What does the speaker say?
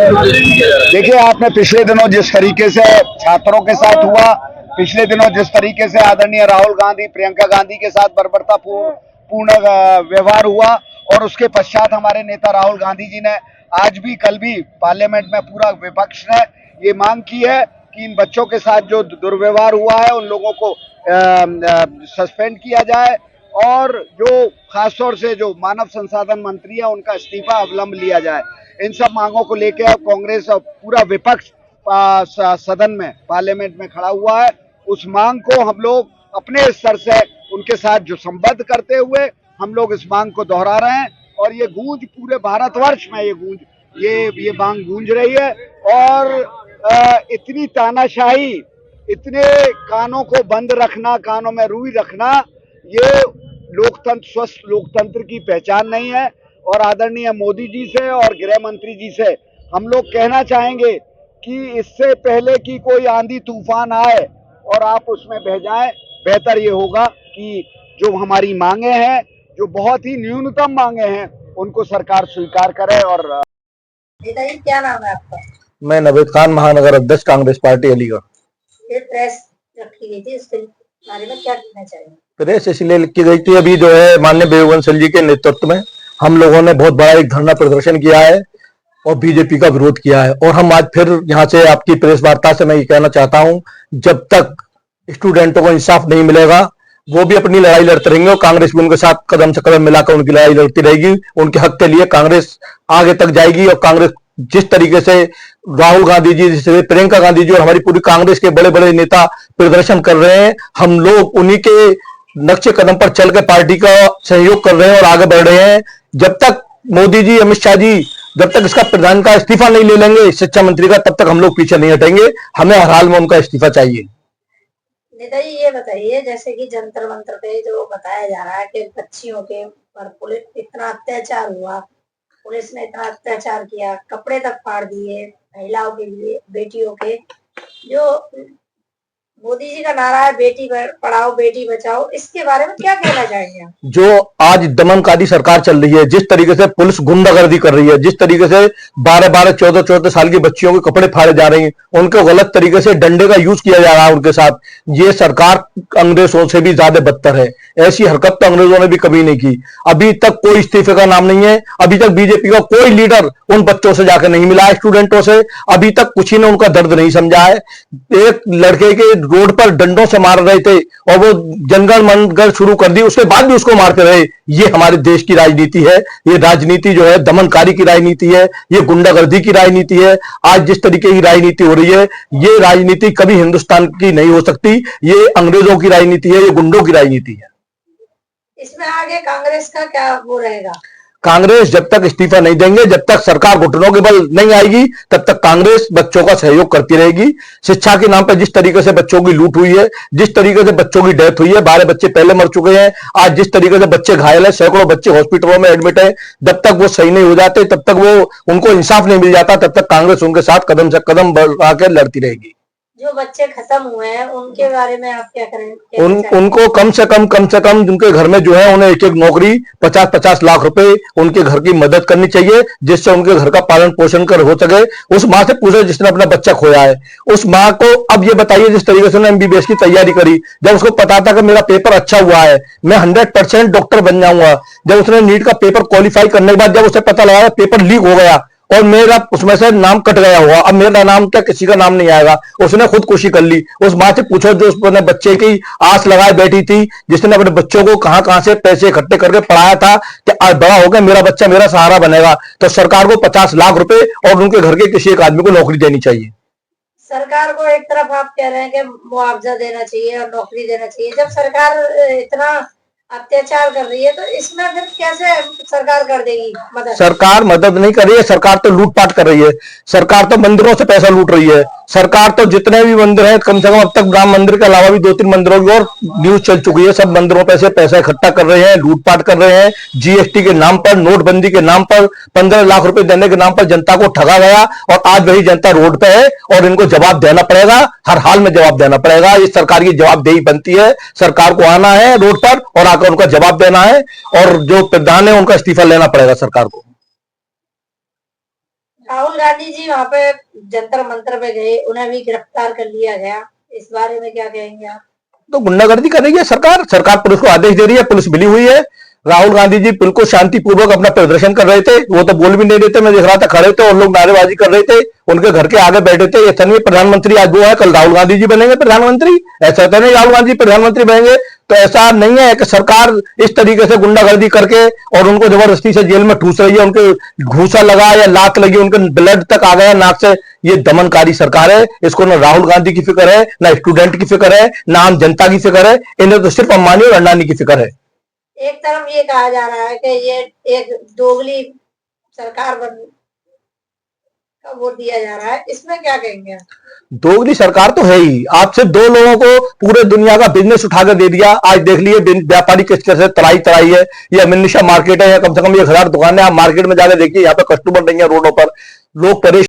देखिए, आपने पिछले दिनों जिस तरीके से छात्रों के साथ हुआ, पिछले दिनों जिस तरीके से आदरणीय राहुल गांधी प्रियंका गांधी के साथ बर्बरता पूर्ण व्यवहार हुआ, और उसके पश्चात हमारे नेता राहुल गांधी जी ने आज भी कल भी पार्लियामेंट में पूरा विपक्ष ने ये मांग की है कि इन बच्चों के साथ जो दुर्व्यवहार हुआ है उन लोगों को सस्पेंड किया जाए, और जो खासतौर से जो मानव संसाधन मंत्री है उनका इस्तीफा अवलंब लिया जाए। इन सब मांगों को लेकर कांग्रेस और पूरा विपक्ष सदन में पार्लियामेंट में खड़ा हुआ है। उस मांग को हम लोग अपने स्तर से उनके साथ जो संबद्ध करते हुए हम लोग इस मांग को दोहरा रहे हैं, और ये गूंज पूरे भारतवर्ष में ये मांग गूंज रही है। और इतनी तानाशाही, इतने कानों को बंद रखना, कानों में रुई रखना, ये लोकतंत्र, स्वस्थ लोकतंत्र की पहचान नहीं है। और आदरणीय मोदी जी से और गृह मंत्री जी से हम लोग कहना चाहेंगे कि इससे पहले कि कोई आंधी तूफान आए और आप उसमें बह जाएं, बेहतर ये होगा कि जो हमारी मांगे हैं, जो बहुत ही न्यूनतम मांगे हैं, उनको सरकार स्वीकार करे। और नेताजी, क्या नाम है आपका? मैं नवेद खान, महानगर अध्यक्ष, कांग्रेस पार्टी, अलीगढ़। ये प्रेस रखी गई थी, इसके बारे में क्या कहना चाहिए? प्रेस इसलिए लिखी गई थी, अभी जो है माननीय बेगूवंश जी के नेतृत्व में हम लोगों ने बहुत बड़ा एक धरना प्रदर्शन किया है और बीजेपी का विरोध किया है। और हम आज फिर यहाँ से आपकी प्रेस वार्ता से मैं ये कहना चाहता हूँ, जब तक स्टूडेंटों को इंसाफ नहीं मिलेगा वो भी अपनी लड़ाई लड़ते रहेंगे, और कांग्रेस भी उनके साथ कदम से कदम मिलाकर उनकी लड़ाई लड़ती रहेगी। उनके हक के लिए कांग्रेस आगे तक जाएगी। और कांग्रेस जिस तरीके से राहुल गांधी जी, जैसे प्रियंका गांधी जी और हमारी पूरी कांग्रेस के बड़े बड़े नेता प्रदर्शन कर रहे हैं, हम लोग उन्हीं के नक्शे कदम पर चल के पार्टी का सहयोग कर रहे हैं और आगे बढ़ रहे हैं। जब तक मोदी जी, अमित शाह जी जब तक इसका प्रधान का इस्तीफा नहीं ले लेंगे, शिक्षा मंत्री का, तब तक हम लोग पीछे नहीं हटेंगे। हमें हर हाल में उनका इस्तीफा चाहिए। नेताजी, ये बताइए, जैसे कि जंतर मंतर पे जो बताया जा रहा है कि बच्चियों के पर पुलिस इतना अत्याचार हुआ, पुलिस ने इतना अत्याचार किया, कपड़े तक फाड़ दिए महिलाओं के लिए, बेटियों के, जो मोदी जी का नारा है बेटी पढ़ाओ बेटी बचाओ, इसके बारे में क्या कहना चाहेंगे? जो आज दमनकारी सरकार चल रही है, जिस तरीके से पुलिस गुंडागर्दी कर रही है, जिस तरीके से 12-12, 14-14 साल की बच्चियों के कपड़े फाड़े जा रहे हैं, उनको गलत तरीके से डंडे का यूज किया जा रहा है उनके साथ, ये सरकार अंग्रेजों से भी ज्यादा बदतर है। ऐसी हरकत तो अंग्रेजों ने भी कभी नहीं की। अभी तक कोई इस्तीफे का नाम नहीं है। अभी तक बीजेपी का कोई लीडर उन बच्चों से जाकर नहीं मिला है, स्टूडेंटों से। अभी तक कुछ ही ने उनका दर्द नहीं समझा है। एक लड़के के रोड पर डंडों से मार रहे थे और वो जंगल मंगल शुरू कर दी, उसके बाद भी उसको मारते रहे। ये हमारे देश की राजनीति है। ये राजनीति जो है दमनकारी की राजनीति है, ये गुंडागर्दी की राजनीति है। आज जिस तरीके की राजनीति हो रही है, ये राजनीति कभी हिंदुस्तान की नहीं हो सकती। ये अंग्रेजों की राजनीति है, ये गुंडों की राजनीति है। इसमें आगे कांग्रेस का क्या वो रहेगा? कांग्रेस जब तक इस्तीफा नहीं देंगे, जब तक सरकार घुटनों के बल नहीं आएगी, तब तक कांग्रेस बच्चों का सहयोग करती रहेगी। शिक्षा के नाम पर जिस तरीके से बच्चों की लूट हुई है, जिस तरीके से बच्चों की डेथ हुई है, 12 बच्चे पहले मर चुके हैं, आज जिस तरीके से बच्चे घायल है, सैकड़ों बच्चे हॉस्पिटलों में एडमिट है, जब तक वो सही नहीं हो जाते, तब तक वो उनको इंसाफ नहीं मिल जाता, तब तक कांग्रेस उनके साथ कदम से कदम बढ़ाकर लड़ती रहेगी। जो बच्चे खत्म हुए हैं उनके बारे में आप क्या करेंगे? उनको कम से कम जिनके घर में जो है उन्हें एक एक नौकरी, 50-50 लाख रुपए उनके घर की मदद करनी चाहिए, जिससे उनके घर का पालन पोषण कर हो सके। उस माँ से पूछे जिसने अपना बच्चा खोया है, उस माँ को अब ये बताइए, जिस तरीके से उन्होंने MBBS की तैयारी करी, जब उसको पता था कि मेरा पेपर अच्छा हुआ है, मैं 100% डॉक्टर बन जाऊंगा, जब उसने नीट का पेपर क्वालिफाई करने के बाद जब उसे पता लगा पेपर लीक हो गया और मेरा उसमें से नाम कट गया हुआ, अब मेरा नाम क्या किसी का नाम नहीं आएगा, उसने खुदकुशी कर ली। उस माँ से पूछो जो उसने बच्चे की आस लगाए बैठी थी, जिसने अपने बच्चों को कहां से पैसे इकट्ठे करके पढ़ाया था कि आज बड़ा हो गया मेरा बच्चा मेरा सहारा बनेगा, तो सरकार को 50 लाख रुपए और उनके घर के किसी एक आदमी को नौकरी देनी चाहिए। सरकार को एक तरफ आप कह रहे हैं कि मुआवजा देना चाहिए और नौकरी देना चाहिए, जब सरकार इतना अत्याचार कर रही है तो इसमें फिर कैसे सरकार कर देगी मदद? सरकार मदद नहीं कर रही है, सरकार तो लूटपाट कर रही है। सरकार तो मंदिरों से पैसा लूट रही है। सरकार तो जितने भी मंदिर हैं, कम से कम अब तक राम मंदिर के अलावा भी 2-3 मंदिरों की और न्यूज चल चुकी है, सब मंदिरों पे से पैसा इकट्ठा कर रहे हैं, लूटपाट कर रहे हैं। GST के नाम पर, नोटबंदी के नाम पर, 15 लाख रुपए देने के नाम पर जनता को ठगा गया और आज वही जनता रोड पे है और इनको जवाब देना पड़ेगा, हर हाल में जवाब देना पड़ेगा। इस सरकार की जवाबदेही बनती है, सरकार को आना है रोड पर और आकर उनका जवाब देना है, और जो प्रधान है उनका इस्तीफा लेना पड़ेगा सरकार को। राहुल गांधी जी वहाँ पे जंतर मंतर पे गए, उन्हें भी गिरफ्तार कर लिया गया। इस बारे में क्या कहेंगे आप? तो गुंडागर्दी कर रही है सरकार। सरकार पुलिस को आदेश दे रही है, पुलिस मिली हुई है। राहुल गांधी जी बिल्कुल शांतिपूर्वक अपना प्रदर्शन कर रहे थे, वो तो बोल भी नहीं रहे थे, मैं देख रहा था खड़े थे और लोग नारेबाजी कर रहे थे, उनके घर के आगे बैठे थे। ये नहीं प्रधानमंत्री आज वो है, कल राहुल गांधी जी बनेंगे प्रधानमंत्री, ऐसा तो नहीं राहुल गांधी प्रधानमंत्री बनेंगे। तो ऐसा नहीं है कि सरकार इस तरीके से गुंडागर्दी करके और उनको जबरदस्ती से जेल में ठूस रही है, उनके घूसा लगा या लात लगी, उनके ब्लड तक आ गया नाक से। ये दमनकारी सरकार है, इसको ना राहुल गांधी की फिक्र है, ना स्टूडेंट की फिक्र है, ना आम जनता की फिक्र है, इन्हें तो सिर्फ अंबानी और अडानी की फिक्र है। एक तरफ ये कहा जा रहा है कि ये एक दोगली सरकार का वो दिया जा रहा है, इसमें क्या कहेंगे आप? दोगली सरकार तो है ही। आप सिर्फ दो लोगों को पूरे दुनिया का बिजनेस उठाकर दे दिया। आज देख लिए व्यापारी किस कैसे तराई तराई है। ये अमिनिशा मार्केट है, या कम से कम 1000 दुकानें। आप मार्केट में जाकर देखिए, यहाँ पे कस्टमर नहीं है, रोडों पर लोग परेशान।